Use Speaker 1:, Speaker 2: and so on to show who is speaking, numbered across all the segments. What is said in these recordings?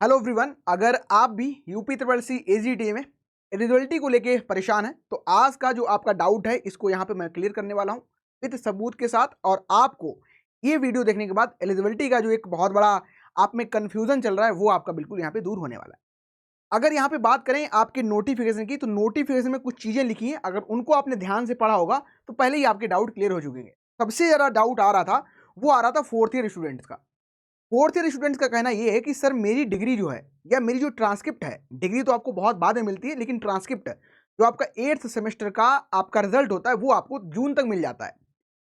Speaker 1: Hello everyone, अगर आप भी यूपी ट्रिपल सी एजीटी में एलिजिबिलिटी को लेके परेशान हैं तो आज का जो आपका डाउट है इसको यहाँ पे मैं क्लियर करने वाला हूँ विद सबूत के साथ। और आपको ये वीडियो देखने के बाद एलिजिबिलिटी का जो एक बहुत बड़ा आप में कन्फ्यूजन चल रहा है वो आपका बिल्कुल यहाँ पे दूर होने वाला है। अगर यहाँ पे बात करें आपके नोटिफिकेशन की, तो नोटिफिकेशन में कुछ चीज़ें लिखी हैं, अगर उनको आपने ध्यान से पढ़ा होगा तो पहले ही आपके डाउट क्लियर हो चुकेंगे। सबसे ज़्यादा डाउट आ रहा था वो आ रहा था फोर्थ ईयर स्टूडेंट्स का। फोर्थ ईयर स्टूडेंट्स का कहना ये है कि सर मेरी डिग्री जो है या मेरी जो ट्रांसक्रिप्ट है, डिग्री तो आपको बहुत बाद में मिलती है लेकिन ट्रांसक्रिप्ट जो आपका 8th सेमेस्टर का आपका रिजल्ट होता है वो आपको जून तक मिल जाता है।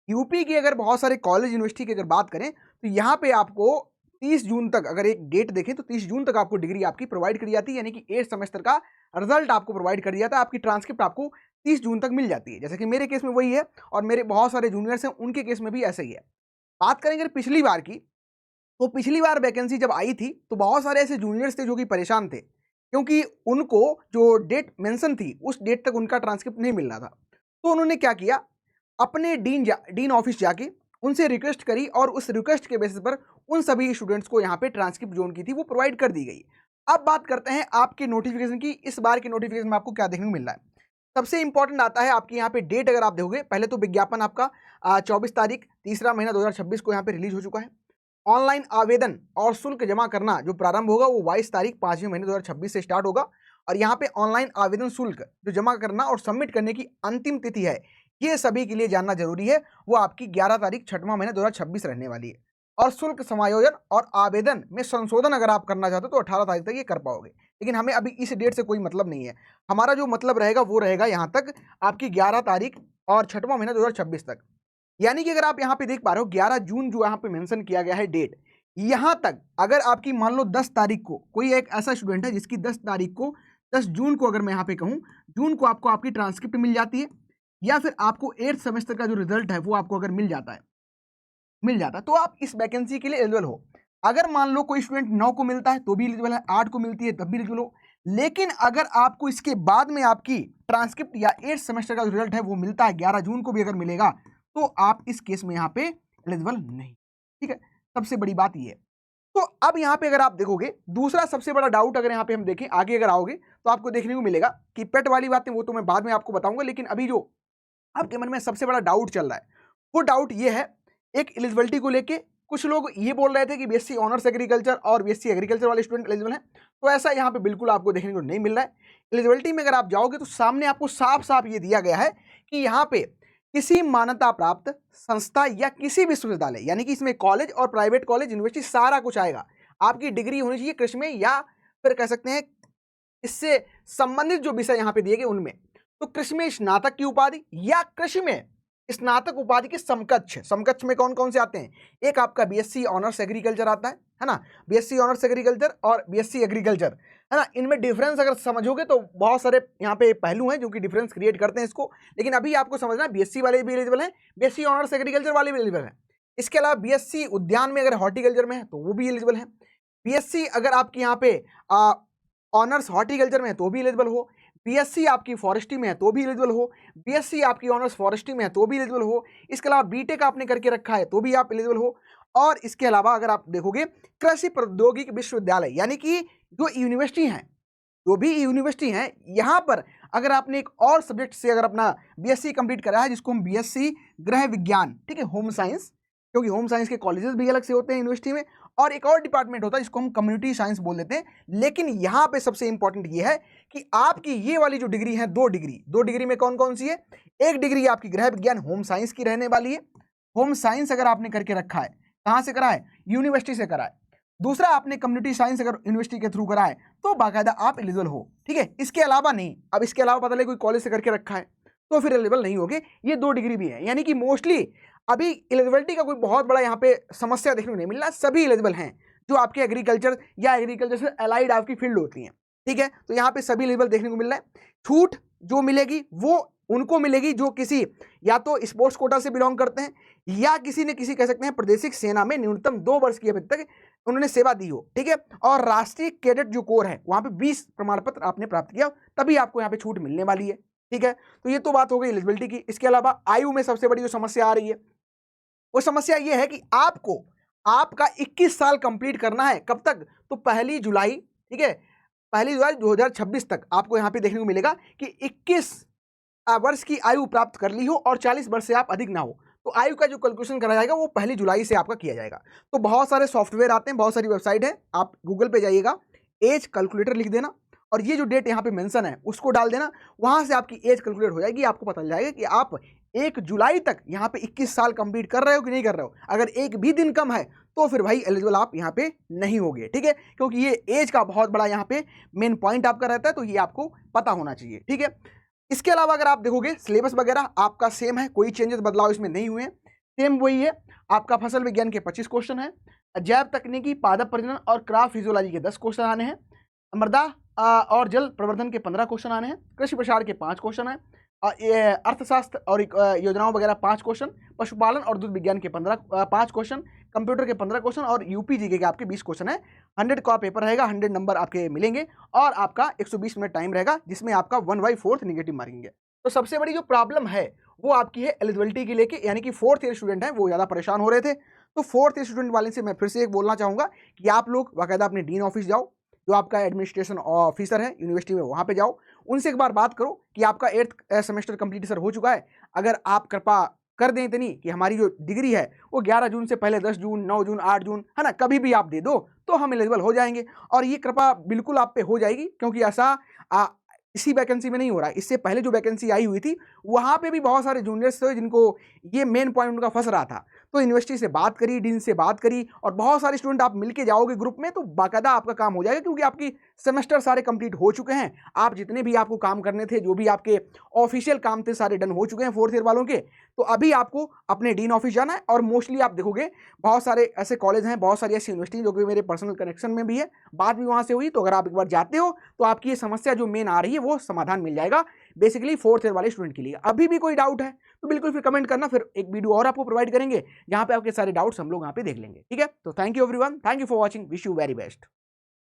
Speaker 1: यूपी की अगर बहुत सारे कॉलेज यूनिवर्सिटी की अगर बात करें तो यहाँ पे आपको 30 जून तक, अगर एक डेट देखें तो 30 जून तक आपको डिग्री आपकी प्रोवाइड करी जाती है, यानी कि 8th सेमेस्टर का रिजल्ट आपको प्रोवाइड कर दिया जाता है, आपकी ट्रांसक्रिप्ट आपको 30 जून तक मिल जाती है। जैसे कि मेरे केस में वही है और मेरे बहुत सारे जूनियर्स हैं उनके केस में भी ऐसा ही है। बात करेंगे पिछली बार की, तो पिछली बार वैकेंसी जब आई थी तो बहुत सारे ऐसे जूनियर्स थे जो कि परेशान थे क्योंकि उनको जो डेट मेंशन थी उस डेट तक उनका ट्रांसक्रिप्ट नहीं मिल रहा था। तो उन्होंने क्या किया, अपने डीन ऑफिस जाके उनसे रिक्वेस्ट करी और उस रिक्वेस्ट के बेसिस पर उन सभी स्टूडेंट्स को यहाँ पे ट्रांसक्रिप्ट जो उनकी थी वो प्रोवाइड कर दी गई। अब बात करते हैं आपके नोटिफिकेशन की। इस बार के नोटिफिकेशन में आपको क्या देखने को मिल रहा है? सबसे इंपॉर्टेंट आता है आपकी यहाँ पे डेट। अगर आप देखोगे पहले तो विज्ञापन आपका 24 तारीख तीसरा महीना 2026 को यहाँ पे रिलीज हो चुका है। ऑनलाइन आवेदन और शुल्क जमा करना जो प्रारंभ होगा वो 22 तारीख 5वें महीने 2026 से स्टार्ट होगा। और यहाँ पे ऑनलाइन आवेदन शुल्क जो जमा करना और सबमिट करने की अंतिम तिथि है, ये सभी के लिए जानना जरूरी है, वो आपकी 11 तारीख 6वां महीना 2026 रहने वाली है। और शुल्क समायोजन और आवेदन में संशोधन अगर आप करना चाहते हो तो 18 तारीख तक ये कर पाओगे, लेकिन हमें अभी इस डेट से कोई मतलब नहीं है। हमारा जो मतलब रहेगा वो रहेगा यहाँ तक आपकी 11 तारीख और 6वां महीना 2026 तक। यानी कि अगर आप यहाँ पे देख पा रहे हो 11 जून जो यहाँ पे मेंशन किया गया है डेट, यहाँ तक अगर आपकी मान लो 10 तारीख को कोई एक ऐसा स्टूडेंट है जिसकी 10 तारीख को 10 जून को अगर मैं यहाँ पे कहूँ जून को आपको आपकी ट्रांसक्रिप्ट मिल जाती है या फिर आपको 8th सेमेस्टर का जो रिजल्ट है वो आपको अगर मिल जाता है तो आप इस वैकेंसी के लिए एलिजिबल हो। अगर मान लो कोई स्टूडेंट 9 को मिलता है तो भी एलिजिबल है, 8 को मिलती है तब भी एलिजिबल हो। लेकिन अगर आपको इसके बाद में आपकी ट्रांसक्रिप्ट या 8th सेमेस्टर का जो रिजल्ट है वो मिलता है 11 जून को भी अगर मिलेगा तो आप इस केस में यहाँ पे एलिजिबल नहीं। ठीक है, सबसे बड़ी बात ये है। तो अब यहाँ पे अगर आप देखोगे दूसरा सबसे बड़ा डाउट, अगर यहाँ पे हम देखें आगे अगर आओगे तो आपको देखने को मिलेगा कि पेट वाली बातें वो तो मैं बाद में आपको बताऊंगा, लेकिन अभी जो आपके मन में सबसे बड़ा डाउट चल रहा है वो डाउट ये है एक एलिजिबिलिटी को लेके। कुछ लोग ये बोल रहे थे कि बीएससी ऑनर्स एग्रीकल्चर और बीएससी एग्रीकल्चर वाले स्टूडेंट एलिजिबल हैं, तो ऐसा यहाँ पे बिल्कुल आपको देखने को नहीं मिल रहा है। एलिजिबिलिटी में अगर आप जाओगे तो सामने आपको साफ साफ ये दिया गया है कि यहाँ पे किसी मान्यता प्राप्त संस्था या किसी विश्वविद्यालय, यानी कि इसमें कॉलेज और प्राइवेट कॉलेज यूनिवर्सिटी सारा कुछ आएगा, आपकी डिग्री होनी चाहिए कृषि में या फिर कह सकते हैं इससे संबंधित जो विषय यहाँ पे दिए गए उनमें। तो कृषि में स्नातक की उपाधि या कृषि में स्नातक उपाधि के समकक्ष में कौन कौन से आते हैं? एक आपका बीएससी ऑनर्स एग्रीकल्चर आता है ना, बीएससी ऑनर्स एग्रीकल्चर और बीएससी एग्रीकल्चर, है ना। इनमें डिफरेंस अगर समझोगे तो बहुत सारे यहाँ पे पहलू हैं जो कि डिफरेंस क्रिएट करते हैं इसको, लेकिन अभी आपको समझना है बीएससी वाले भी एलिजिबल हैं, बीएससी ऑनर्स एग्रीकल्चर वाले भी एलिजिबल हैं। इसके अलावा बीएससी उद्यान में अगर हॉर्टिकल्चर में है तो वो भी एलिजिबल है। बीएससी अगर आपकी यहाँ पे ऑनर्स हॉर्टिकल्चर में है तो भी एलिजिबल हो, बीएससी आपकी फॉरेस्ट्री में है तो भी एलिजिबल हो, बीएससी आपकी ऑनर्स फॉरेस्ट्री में है तो भी एलिजिबल हो, इसके अलावा बीटेक आपने करके रखा है तो भी आप एलिजिबल हो। और इसके अलावा अगर आप देखोगे कृषि प्रौद्योगिकी विश्वविद्यालय, यानी कि जो यूनिवर्सिटी हैं, जो भी यूनिवर्सिटी हैं, यहाँ पर अगर आपने एक और सब्जेक्ट से अगर अपना बीएससी कंप्लीट करा है जिसको हम बीएससी गृह विज्ञान, ठीक है, होम साइंस, क्योंकि होम साइंस के कॉलेजेस भी अलग से होते हैं यूनिवर्सिटी में, और एक और डिपार्टमेंट होता है जिसको हम कम्युनिटी साइंस बोल देते हैं। लेकिन यहाँ पे सबसे इंपॉर्टेंट ये है कि आपकी ये वाली जो डिग्री है, दो डिग्री में कौन कौन सी है? एक डिग्री आपकी गृह विज्ञान होम साइंस की रहने वाली है, होम साइंस अगर आपने करके रखा है, कहाँ से करा है? यूनिवर्सिटी से करा है। दूसरा आपने कम्युनिटी साइंस अगर यूनिवर्सिटी के थ्रू करा है तो बाकायदा आप एलिजिबल हो, ठीक है। इसके अलावा नहीं, अब इसके अलावा पता लगे कोई कॉलेज से करके रखा है तो फिर एलिजिबल नहीं होगे। ये दो डिग्री भी है, यानी कि मोस्टली अभी एलिजिबिलिटी का कोई बहुत बड़ा यहाँ पे समस्या देखने को नहीं मिल रहा, सभी एलिजिबल हैं जो आपके एग्रीकल्चर या एग्रीकल्चर से अलाइड आपकी फील्ड होती हैं, ठीक है। तो यहाँ पे सभी एलिजिबल देखने को मिल रहा है। छूट जो मिलेगी वो उनको मिलेगी जो किसी या तो स्पोर्ट्स कोटा से बिलोंग करते हैं या किसी ने किसी कह सकते हैं प्रादेशिक सेना में न्यूनतम 2 वर्ष की अवधि तक उन्होंने सेवा दी हो, ठीक है। और राष्ट्रीय कैडेट जो कोर है वहां पे 20 प्रमाण पत्र आपने प्राप्त किया तभी आपको यहाँ पे छूट मिलने वाली है, ठीक है। तो ये तो बात हो गई एलिजिबिलिटी की। इसके अलावा आयु में सबसे बड़ी जो समस्या आ रही है वो समस्या ये है कि आपको आपका 21 साल कंप्लीट करना है। कब तक? तो 1 जुलाई, ठीक है, 1 जुलाई 2026 तक आपको यहाँ पे देखने को मिलेगा कि 21 वर्ष की आयु प्राप्त कर ली हो और 40 वर्ष से आप अधिक ना हो, तो आयु का जो कैलकुलेशन करा जाएगा वो 1 जुलाई से आपका किया जाएगा। तो बहुत सारे सॉफ्टवेयर आते हैं, बहुत सारी वेबसाइट है, आप गूगल पे जाइएगा, एज कैलकुलेटर लिख देना और ये जो डेट यहाँ पे मेंशन है उसको डाल देना, वहां से आपकी एज कैलकुलेट हो जाएगी। आपको पता चल जाएगा कि आप 1 जुलाई तक यहाँ पे 21 साल कंप्लीट कर रहे हो कि नहीं कर रहे हो। अगर एक भी दिन कम है तो फिर भाई एलिजिबल आप यहाँ पे नहीं होगे, ठीक है, क्योंकि ये एज का बहुत बड़ा यहाँ पे मेन पॉइंट आपका रहता है, तो ये आपको पता होना चाहिए, ठीक है। इसके अलावा अगर आप देखोगे सिलेबस वगैरह आपका सेम है, कोई चेंजेस बदलाव इसमें नहीं हुए हैं, सेम वही है। आपका फसल विज्ञान के 25 क्वेश्चन है, जैव तकनीकी, पादप प्रजनन और क्राफ्ट फिजियोलॉजी के 10 क्वेश्चन आने हैं, मृदा और जल प्रवर्धन के 15 क्वेश्चन आने हैं, कृषि प्रसार के 5 क्वेश्चन हैं, अर्थशास्त्र और योजनाओं वगैरह 5 क्वेश्चन, पशुपालन और दूध विज्ञान के 5 क्वेश्चन, कंप्यूटर के 15 क्वेश्चन और यूपी जीके के आपके 20 क्वेश्चन है। 100 का पेपर रहेगा, 100 नंबर आपके मिलेंगे और आपका 120 मिनट टाइम रहेगा, जिसमें आपका 1/4 निगेटिव मार्किंग है। तो सबसे बड़ी जो प्रॉब्लम है वो आपकी है एलिजिबिलिटी की लेके, यानी कि 4th ईयर स्टूडेंट है वो ज़्यादा परेशान हो रहे थे। तो 4th ईयर स्टूडेंट वाले से मैं फिर से एक बोलना चाहूँगा कि आप लोग बाकायदा अपने डीन ऑफिस जाओ, जो आपका एडमिनिस्ट्रेशन ऑफिसर है यूनिवर्सिटी में, वहाँ पे जाओ, उनसे एक बार बात करो कि आपका 8th सेमेस्टर कंप्लीट सर हो चुका है, अगर आप कृपा कर दें इतनी कि हमारी जो डिग्री है वो 11 जून से पहले 10 जून, 9 जून, 8 जून, है ना, कभी भी आप दे दो तो हम एलिजिबल हो जाएंगे। और ये कृपा बिल्कुल आप पे हो जाएगी, क्योंकि ऐसा इसी वैकेंसी में नहीं हो रहा है, इससे पहले जो वैकेंसी आई हुई थी वहाँ पे भी बहुत सारे जूनियर्स थे जिनको ये मेन पॉइंट उनका फंस रहा था। तो यूनिवर्सिटी से बात करी, डीन से बात करी और बहुत सारे स्टूडेंट आप मिलके जाओगे ग्रुप में तो बाकायदा आपका काम हो जाएगा, क्योंकि आपकी सेमेस्टर सारे कंप्लीट हो चुके हैं। आप जितने भी आपको काम करने थे, जो भी आपके ऑफिशियल काम थे, सारे डन हो चुके हैं 4th ईयर वालों के। तो अभी आपको अपने डीन ऑफिस जाना है और मोस्टली आप देखोगे बहुत सारे ऐसे कॉलेज हैं, बहुत सारी ऐसी यूनिवर्सिटी जो कि मेरे पर्सनल कनेक्शन में भी है, बात भी वहाँ से हुई। तो अगर आप एक बार जाते हो तो आपकी ये समस्या जो मेन आ रही है वो समाधान मिल जाएगा, बेसिकली 4th ईयर वाले स्टूडेंट के लिए। अभी भी कोई डाउट है तो बिल्कुल फिर कमेंट करना, फिर एक वीडियो और आपको प्रोवाइड करेंगे जहाँ पे आपके सारे डाउट्स हम लोग यहाँ पे देख लेंगे, ठीक है। तो thank you everyone, thank you for watching, wish you very best.